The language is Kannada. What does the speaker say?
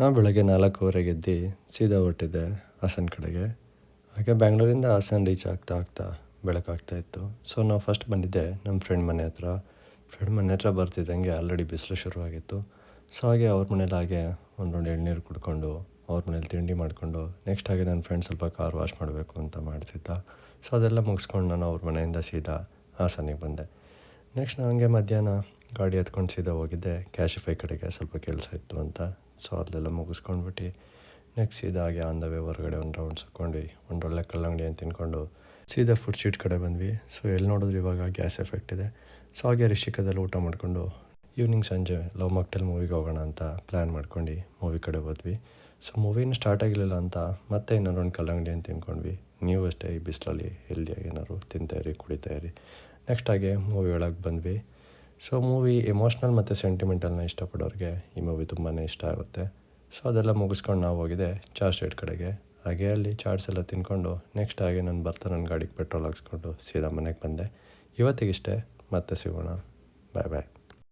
ನಾವು ಬೆಳಗ್ಗೆ 4:15ಗೆ ಎದ್ದು ಸೀದಾ ಹೊರಟಿದ್ದೆ ಹಾಸನ ಕಡೆಗೆ. ಹಾಗೆ ಬ್ಯಾಂಗ್ಳೂರಿಂದ ಹಾಸನ ರೀಚ್ ಆಗ್ತಾ ಬೆಳಕಾಗ್ತಾಯಿತ್ತು. ಸೊ ನಾವು ಫಸ್ಟ್ ಬಂದಿದ್ದೆ ನಮ್ಮ ಫ್ರೆಂಡ್ ಮನೆ ಹತ್ರ ಬರ್ತಿದ್ದಂಗೆ ಆಲ್ರೆಡಿ ಬಿಸಿಲು ಶುರುವಾಗಿತ್ತು. ಸೊ ಹಾಗೆ ಅವ್ರ ಮನೇಲಿ ಹಾಗೆ ಒಂದು ಎಳ್ನೀರು ಕುಡ್ಕೊಂಡು ಅವ್ರ ಮನೇಲಿ ತಿಂಡಿ ಮಾಡಿಕೊಂಡು ನೆಕ್ಸ್ಟ್ ಹಾಗೆ ನನ್ನ ಫ್ರೆಂಡ್ ಸ್ವಲ್ಪ ಕಾರ್ ವಾಶ್ ಮಾಡಬೇಕು ಅಂತ ಮಾಡ್ತಿದ್ದ. ಸೊ ಅದೆಲ್ಲ ಮುಗಿಸ್ಕೊಂಡು ನಾನು ಅವ್ರ ಮನೆಯಿಂದ ಸೀದಾ ಹಾಸನಿಗೆ ಬಂದೆ. ನೆಕ್ಸ್ಟ್ ನಾನು ಹಂಗೆ ಮಧ್ಯಾಹ್ನ ಗಾಡಿ ಎತ್ಕೊಂಡು ಸೀದಾ ಹೋಗಿದ್ದೆ ಕ್ಯಾಶಿಫೈ ಕಡೆಗೆ, ಸ್ವಲ್ಪ ಕೆಲಸ ಇತ್ತು ಅಂತ. ಸೊ ಅಲ್ಲೆಲ್ಲ ಮುಗಿಸ್ಕೊಂಡ್ಬಿಟ್ಟು ನೆಕ್ಸ್ಟ್ ಸೀದಾ ಹಾಗೆ ಆನ್ ದ ವೇ ಹೊರಗಡೆ ಒಂದು ರೌಂಡ್ಸ್ ಹಾಕ್ಕೊಂಡು ಒಂದು ಒಳ್ಳೆ ಕಲ್ಲಂಗಡಿಯನ್ನು ತಿನ್ಕೊಂಡು ಸೀದಾ ಫುಡ್ ಸ್ಟ್ರೀಟ್ ಕಡೆ ಬಂದ್ವಿ. ಸೊ ಎಲ್ಲಿ ನೋಡಿದ್ರು ಇವಾಗ ಗ್ಯಾಸ್ ಎಫೆಕ್ಟ್ ಇದೆ. ಸೊ ಹಾಗೆ ರಿಷಿಕದಲ್ಲಿ ಊಟ ಮಾಡಿಕೊಂಡು ಈವ್ನಿಂಗ್ ಸಂಜೆ ಲವ್ ಮಾಕ್ಟೇಲ್ ಮೂವಿಗೆ ಹೋಗೋಣ ಅಂತ ಪ್ಲ್ಯಾನ್ ಮಾಡ್ಕೊಂಡು ಮೂವಿ ಕಡೆ ಹೋದ್ವಿ. ಸೊ ಮೂವಿನೂ ಸ್ಟಾರ್ಟ್ ಆಗಿರಲಿಲ್ಲ ಅಂತ ಮತ್ತೆ ಇನ್ನೊಂದು ಕಲ್ಲಂಗಡಿಯನ್ನು ತಿನ್ಕೊಂಡ್ವಿ. ನೀವು ಅಷ್ಟೇ ಈ ಬಿಸಿಲಲ್ಲಿ ಹೆಲ್ದಿಯಾಗಿ ಏನಾದ್ರು ತಿಂತಾಯಿರಿ, ಕುಡಿತಾಯಿರಿ. ನೆಕ್ಸ್ಟ್ ಹಾಗೆ ಮೂವಿ ಒಳಗೆ ಬಂದ್ವಿ. ಸೊ ಮೂವಿ ಎಮೋಷ್ನಲ್ ಮತ್ತು ಸೆಂಟಿಮೆಂಟಲ್ನ ಇಷ್ಟಪಡೋರಿಗೆ ಈ ಮೂವಿ ತುಂಬಾ ಇಷ್ಟ ಆಗುತ್ತೆ. ಸೊ ಅದೆಲ್ಲ ಮುಗಿಸ್ಕೊಂಡು ನಾವು ಹೋಗಿದೆ ಚಾರ್ಜ್ ಸ್ಟ್ರೀಟ್ ಕಡೆಗೆ. ಹಾಗೆ ಅಲ್ಲಿ ಚಾಟ್ಸ್ ಎಲ್ಲ ತಿನ್ಕೊಂಡು ನೆಕ್ಸ್ಟ್ ಹಾಗೆ ನನ್ನ ಗಾಡಿಗೆ ಪೆಟ್ರೋಲ್ ಹಾಕ್ಸ್ಕೊಂಡು ಸೀದಾ ಮನೆಗೆ ಬಂದೆ. ಇವತ್ತಿಗಿಷ್ಟೇ, ಮತ್ತೆ ಸಿಗೋಣ. ಬಾಯ್ ಬಾಯ್.